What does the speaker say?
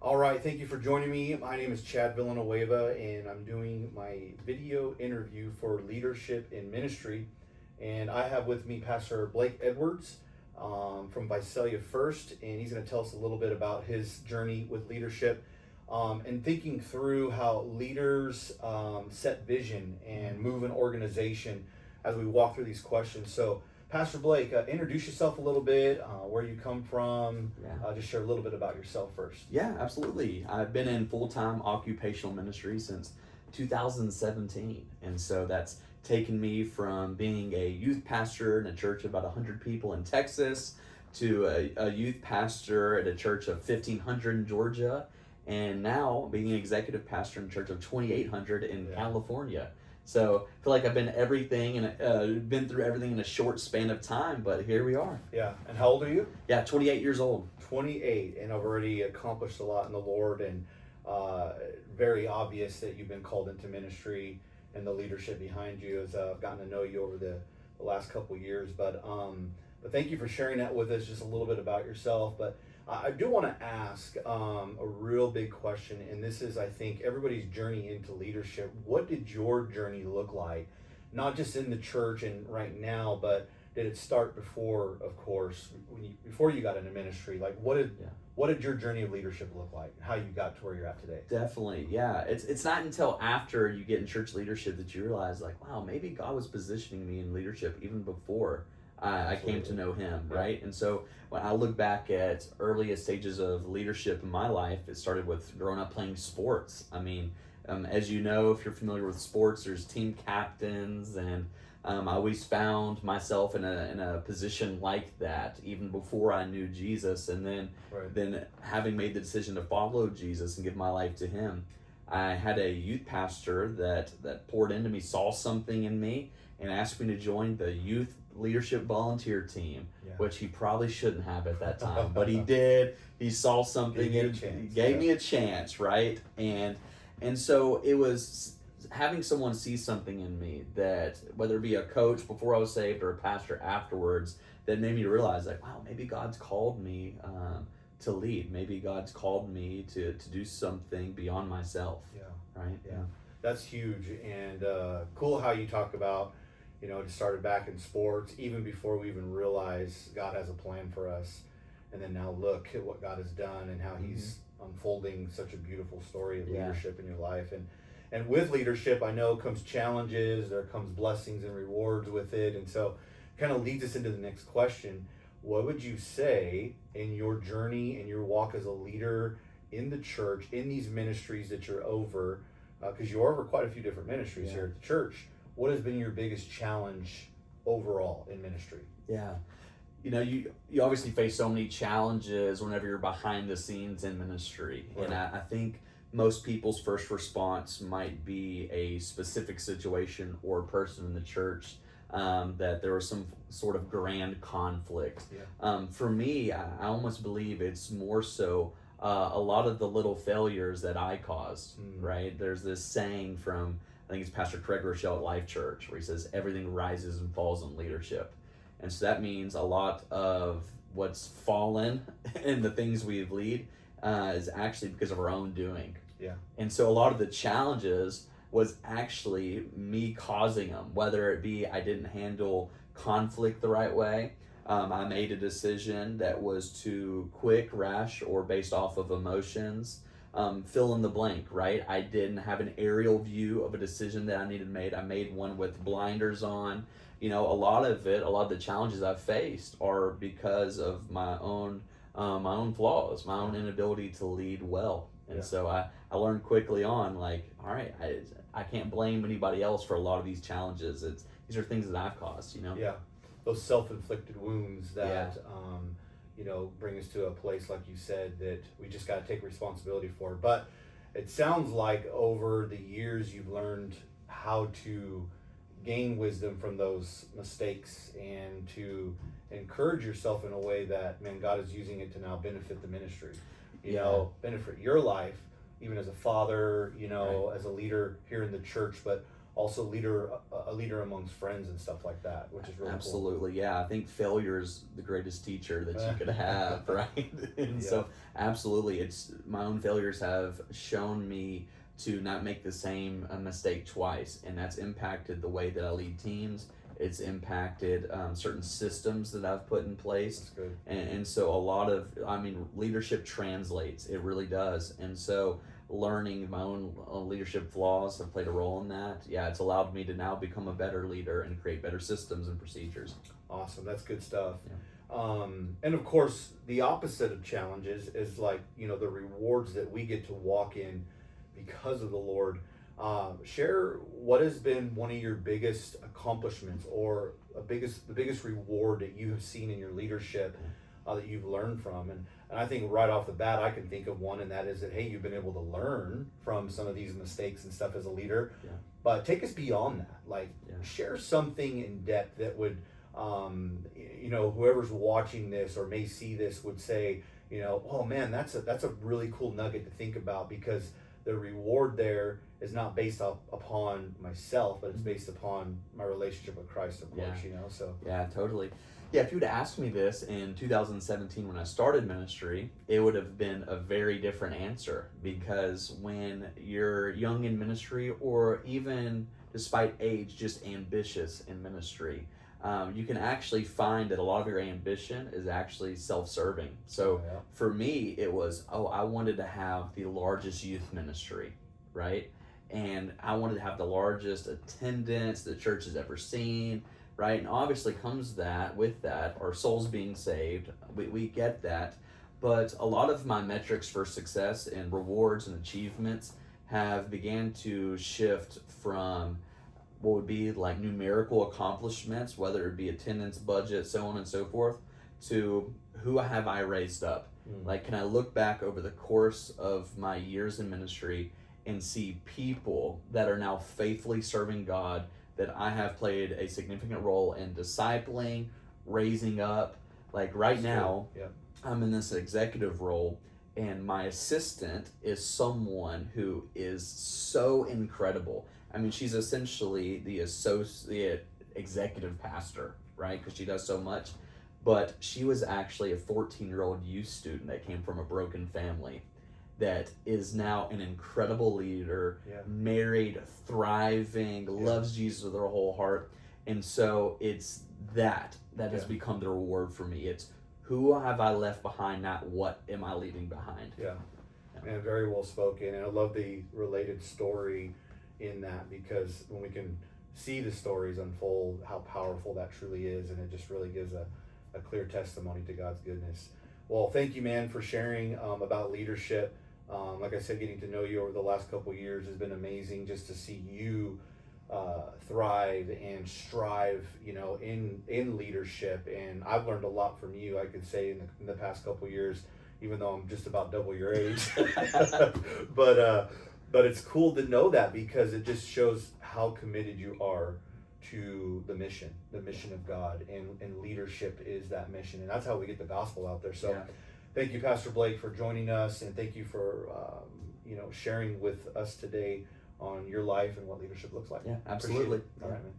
All right, thank you for joining me. My name is Chad Villanueva, and I'm doing my video interview for Leadership in Ministry. And I have with me Pastor Blake Edwards from Visalia First, and he's going to tell us a little bit about his journey with leadership and thinking through how leaders set vision and move an organization as we walk through these questions. So, Pastor Blake, introduce yourself a little bit, where you come from, just share a little bit about yourself first. Yeah, absolutely. I've been in full-time occupational ministry since 2017. And so that's taken me from being a youth pastor in a church of about 100 people in Texas to a youth pastor at a church of 1,500 in Georgia, and now being an executive pastor in a church of 2,800 in California. So I feel like I've been everything and been through everything in a short span of time, but here we are. Yeah, and how old are you? Yeah, 28 years old. 28, and I've already accomplished a lot in the Lord, and very obvious that you've been called into ministry and the leadership behind you as I've gotten to know you over the last couple years. But thank you for sharing that with us, just a little bit about yourself. But I do want to ask a real big question, and this is, I think, everybody's journey into leadership. What did your journey look like? Not just in the church and right now, but did it start before, of course, before you got into ministry? Like, what did your journey of leadership look like? How you got to where you're at today? Definitely, yeah. It's not until after you get in church leadership that you realize, like, wow, maybe God was positioning me in leadership even before I came to know Him, right? And so when I look back at earliest stages of leadership in my life, it started with growing up playing sports. I mean, as you know, if you're familiar with sports, there's team captains, and I always found myself in a position like that even before I knew Jesus. And then having made the decision to follow Jesus and give my life to Him, I had a youth pastor that poured into me, saw something in me, and asked me to join the youth leadership volunteer team, which he probably shouldn't have at that time, but he did. He saw something and gave me a chance, right? And so it was having someone see something in me, that whether it be a coach before I was saved or a pastor afterwards, that made me realize, like, wow, maybe God's called me to lead. Maybe God's called me to do something beyond myself. Right? Yeah. That's huge, and cool how you talk about, it started back in sports, even before we even realized God has a plan for us. And then now look at what God has done and how He's unfolding such a beautiful story of leadership in your life. And with leadership, I know comes challenges, there comes blessings and rewards with it. And so kind of leads us into the next question. What would you say in your journey and your walk as a leader in the church, in these ministries that you're over, because you're over quite a few different ministries here at the church, what has been your biggest challenge overall in ministry? Yeah. You obviously face so many challenges whenever you're behind the scenes in ministry. Right. And I think most people's first response might be a specific situation or person in the church, that there was some sort of grand conflict. For me, I almost believe it's more so a lot of the little failures that I caused, right? There's this saying from, I think it's Pastor Craig Rochelle at Life Church, where he says, everything rises and falls in leadership. And so that means a lot of what's fallen and the things we lead is actually because of our own doing. And so a lot of the challenges was actually me causing them, whether it be I didn't handle conflict the right way. I made a decision that was too quick, rash, or based off of emotions. Fill in the blank, right? I didn't have an aerial view of a decision that I needed made. I made one with blinders on. A lot of the challenges I've faced are because of my own flaws, my own inability to lead well. And so I learned quickly on, like, all right, I can't blame anybody else for a lot of these challenges. These are things that I've caused, Those self-inflicted wounds that bring us to a place, like you said, that we just got to take responsibility for. But it sounds like over the years you've learned how to gain wisdom from those mistakes and to encourage yourself in a way that, man, God is using it to now benefit the ministry, benefit your life, even as a father, as a leader here in the church, but also a leader amongst friends and stuff like that, which is really Absolutely, yeah. I think failure is the greatest teacher that you could have, right? And Yeah. so, absolutely, it's my own failures have shown me to not make the same mistake twice, and that's impacted the way that I lead teams. It's impacted certain systems that I've put in place, That's good. and so a lot of, I mean, leadership translates. It really does, and so learning my own leadership flaws have played a role in that. Yeah, it's allowed me to now become a better leader and create better systems and procedures. Awesome. That's good stuff. Yeah. And of course, the opposite of challenges is like, the rewards that we get to walk in because of the Lord. Share what has been one of your biggest accomplishments or the biggest reward that you have seen in your leadership that you've learned from. And I think right off the bat, I can think of one, and that is that, hey, you've been able to learn from some of these mistakes and stuff as a leader. Yeah. But take us beyond that. Like, share something in depth that would, whoever's watching this or may see this would say, oh man, that's a really cool nugget to think about, because the reward there is not based upon myself, but it's based upon my relationship with Christ, of course. So yeah, totally. Yeah, if you would ask me this in 2017 when I started ministry, it would have been a very different answer, because when you're young in ministry, or even despite age, just ambitious in ministry, you can actually find that a lot of your ambition is actually self-serving. So for me, it was, I wanted to have the largest youth ministry, right? And I wanted to have the largest attendance the church has ever seen, right? And obviously comes with that, our souls being saved. We get that. But a lot of my metrics for success and rewards and achievements have began to shift from what would be like numerical accomplishments, whether it be attendance, budget, so on and so forth, to who have I raised up? Like, can I look back over the course of my years in ministry and see people that are now faithfully serving God, that I have played a significant role in discipling, raising up. Like right now, I'm in this executive role, and my assistant is someone who is so incredible. I mean, she's essentially the associate executive pastor, right? Because she does so much. But she was actually a 14-year-old youth student that came from a broken family, that is now an incredible leader, married, thriving, loves Jesus with her whole heart. And so it's that has become the reward for me. It's who have I left behind, not what am I leaving behind. Man, very well spoken. And I love the related story in that, because when we can see the stories unfold, how powerful that truly is, and it just really gives a clear testimony to God's goodness. Well, thank you, man, for sharing about leadership. Like I said, getting to know you over the last couple of years has been amazing, just to see you thrive and strive, in leadership. And I've learned a lot from you, I could say, in the past couple of years, even though I'm just about double your age. But it's cool to know that, because it just shows how committed you are to the mission of God, and leadership is that mission, and that's how we get the gospel out there. So thank you, Pastor Blake, for joining us, and thank you for sharing with us today on your life and what leadership looks like. Yeah, absolutely. All right, man.